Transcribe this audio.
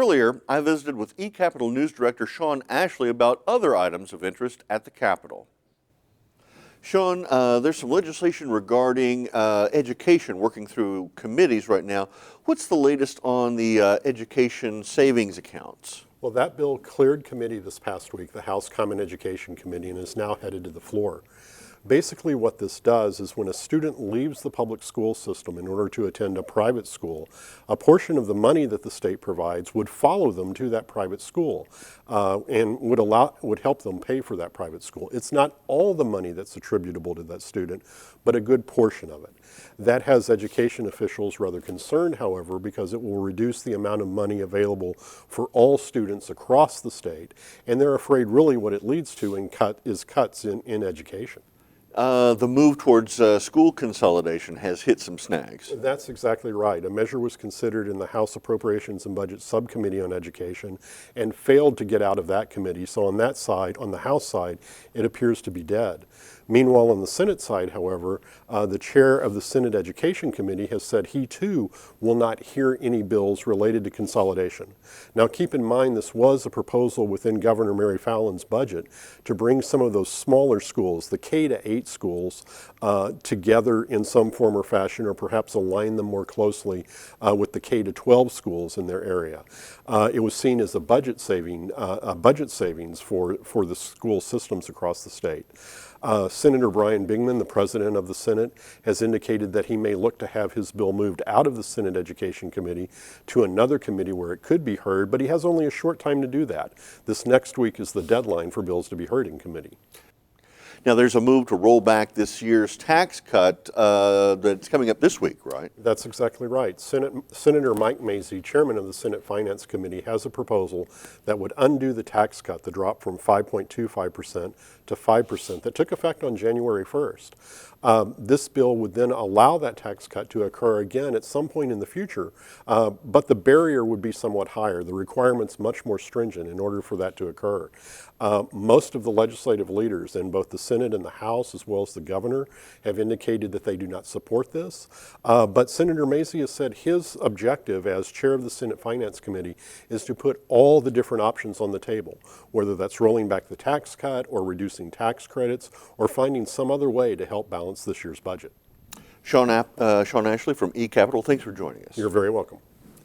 Earlier, I visited with eCapitol News Director Sean Ashley about other items of interest at the Capitol. Sean, there's some legislation regarding education working through committees right now. What's the latest on the education savings accounts? Well, that bill cleared committee this past week, the House Common Education Committee, and is now headed to the floor. Basically what this does is when a student leaves the public school system in order to attend a private school, a portion of the money that the state provides would follow them to that private school and would help them pay for that private school. It's not all the money that's attributable to that student, but a good portion of it. That has education officials rather concerned, however, because it will reduce the amount of money available for all students across the state, and they're afraid really what it leads to is cuts in education. The move towards school consolidation has hit some snags. That's exactly right. A measure was considered in the House Appropriations and Budget Subcommittee on Education and failed to get out of that committee. So on that side, on the House side, it appears to be dead. Meanwhile, on the Senate side, however, the chair of the Senate Education Committee has said he too will not hear any bills related to consolidation. Now keep in mind this was a proposal within Governor Mary Fallon's budget to bring some of those smaller schools, the K-8 schools, together in some form or fashion, or perhaps align them more closely with the K-12 schools in their area. It was seen as a budget savings for the school systems across the state. Senator Brian Bingman, the president of the Senate, has indicated that he may look to have his bill moved out of the Senate Education Committee to another committee where it could be heard, but he has only a short time to do that. This next week is the deadline for bills to be heard in committee. Now, there's a move to roll back this year's tax cut that's coming up this week, right? That's exactly right. Senator Mike Mazzei, chairman of the Senate Finance Committee, has a proposal that would undo the tax cut, the drop from 5.25% to 5% that took effect on January 1st. This bill would then allow that tax cut to occur again at some point in the future, but the barrier would be somewhat higher. The requirement's much more stringent in order for that to occur. Most of the legislative leaders in both the Senate and the House, as well as the governor, have indicated that they do not support this. But Senator Mazzei has said his objective as chair of the Senate Finance Committee is to put all the different options on the table, whether that's rolling back the tax cut or reducing tax credits or finding some other way to help balance this year's budget. Sean Ashley from eCapitol, thanks for joining us. You're very welcome.